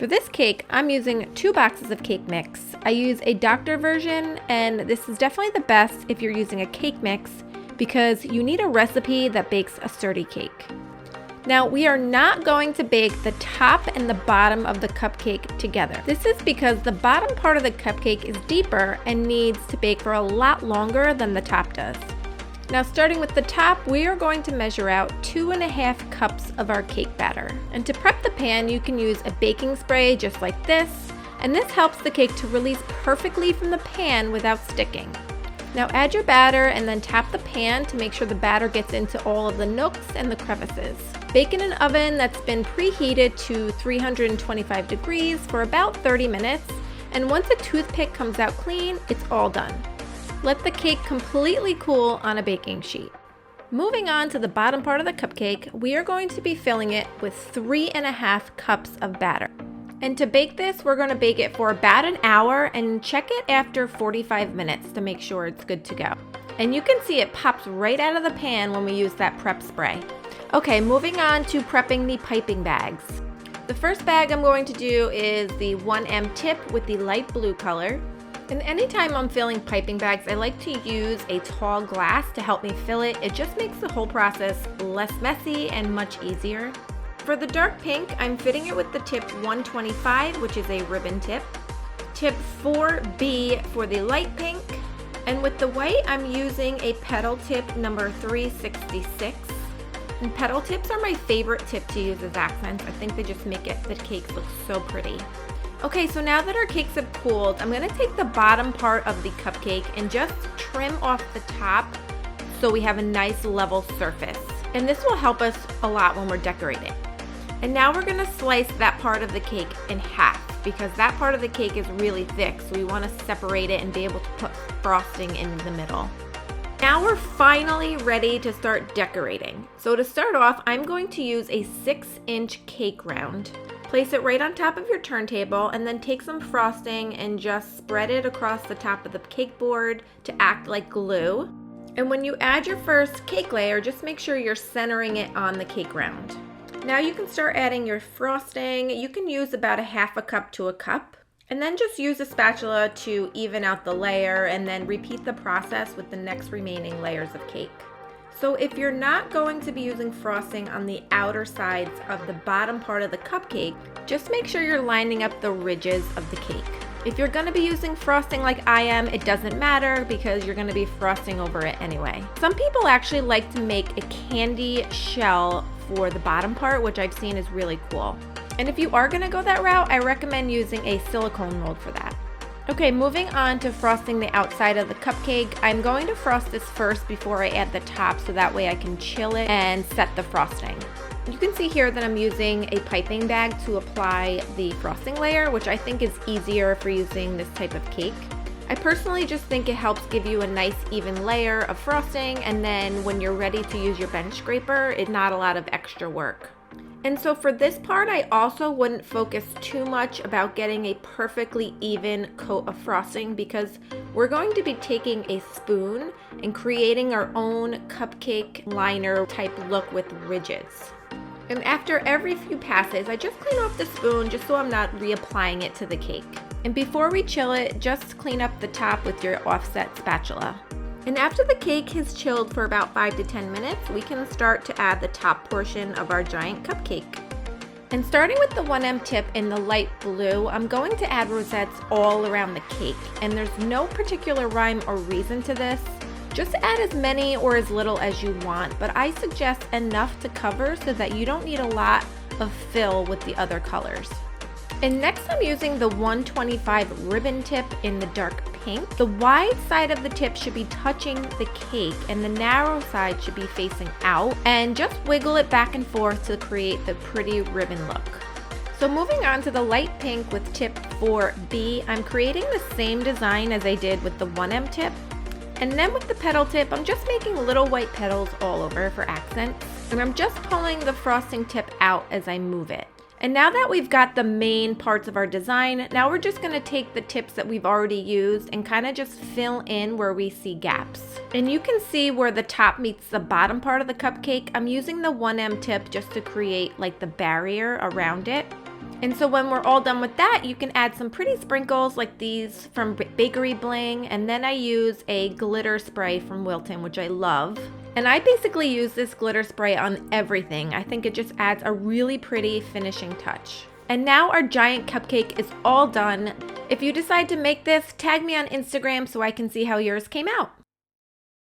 this cake, I'm using 2 boxes of cake mix. I use a doctor version, and this is definitely the best if you're using a cake mix because you need a recipe that bakes a sturdy cake. Now, we are not going to bake the top and the bottom of the cupcake together. This is because the bottom part of the cupcake is deeper and needs to bake for a lot longer than the top does. Now, starting with the top, we are going to measure out 2.5 cups of our cake batter. And to prep the pan, you can use a baking spray just like this, and this helps the cake to release perfectly from the pan without sticking. Now add your batter and then tap the pan to make sure the batter gets into all of the nooks and the crevices. Bake in an oven that's been preheated to 325 degrees for about 30 minutes, and once a toothpick comes out clean, it's all done. Let the cake completely cool on a baking sheet. Moving on to the bottom part of the cupcake, we are going to be filling it with 3.5 cups of batter. And to bake this, we're going to bake it for about an hour and check it after 45 minutes to make sure it's good to go. And you can see it pops right out of the pan when we use that prep spray. Okay, moving on to prepping the piping bags. The first bag I'm going to do is the 1M tip with the light blue color. And anytime I'm filling piping bags, I like to use a tall glass to help me fill it. It just makes the whole process less messy and much easier. For the dark pink, I'm fitting it with the tip 125, which is a ribbon tip. Tip 4B for the light pink. And with the white, I'm using a petal tip number 366. And petal tips are my favorite tip to use as accents. I think they just make the cakes look so pretty. Okay, so now that our cakes have cooled, I'm gonna take the bottom part of the cupcake and just trim off the top so we have a nice level surface. And this will help us a lot when we're decorating. And now we're gonna slice that part of the cake in half because that part of the cake is really thick, so we wanna separate it and be able to put frosting in the middle. Now we're finally ready to start decorating. So to start off, I'm going to use a 6-inch cake round. Place it right on top of your turntable and then take some frosting and just spread it across the top of the cake board to act like glue. And when you add your first cake layer, just make sure you're centering it on the cake round. Now you can start adding your frosting. You can use about 1/2 cup to a cup. And then just use a spatula to even out the layer and then repeat the process with the next remaining layers of cake. So if you're not going to be using frosting on the outer sides of the bottom part of the cupcake, just make sure you're lining up the ridges of the cake. If you're going to be using frosting like I am, it doesn't matter because you're going to be frosting over it anyway. Some people actually like to make a candy shell for the bottom part, which I've seen is really cool. And if you are going to go that route, I recommend using a silicone mold for that. Okay, moving on to frosting the outside of the cupcake. I'm going to frost this first before I add the top so that way I can chill it and set the frosting. You can see here that I'm using a piping bag to apply the frosting layer, which I think is easier for using this type of cake. I personally just think it helps give you a nice even layer of frosting, and then when you're ready to use your bench scraper, it's not a lot of extra work. And so for this part, I also wouldn't focus too much about getting a perfectly even coat of frosting because we're going to be taking a spoon and creating our own cupcake liner type look with ridges. And after every few passes, I just clean off the spoon just so I'm not reapplying it to the cake. And before we chill it, just clean up the top with your offset spatula. And after the cake has chilled for about 5 to 10 minutes, we can start to add the top portion of our giant cupcake. And starting with the 1M tip in the light blue, I'm going to add rosettes all around the cake. And there's no particular rhyme or reason to this. Just add as many or as little as you want, but I suggest enough to cover so that you don't need a lot of fill with the other colors. And next I'm using the 125 ribbon tip in the dark pink. The wide side of the tip should be touching the cake and the narrow side should be facing out, and just wiggle it back and forth to create the pretty ribbon look. So moving on to the light pink with tip 4B, I'm creating the same design as I did with the 1M tip. And then with the petal tip, I'm just making little white petals all over for accents. And I'm just pulling the frosting tip out as I move it. And now that we've got the main parts of our design, now we're just gonna take the tips that we've already used and kind of just fill in where we see gaps. And you can see where the top meets the bottom part of the cupcake. I'm using the 1M tip just to create like the barrier around it. And so when we're all done with that, you can add some pretty sprinkles like these from Bakery Bling. And then I use a glitter spray from Wilton, which I love. And I basically use this glitter spray on everything. I think it just adds a really pretty finishing touch. And now our giant cupcake is all done. If you decide to make this, tag me on Instagram so I can see how yours came out.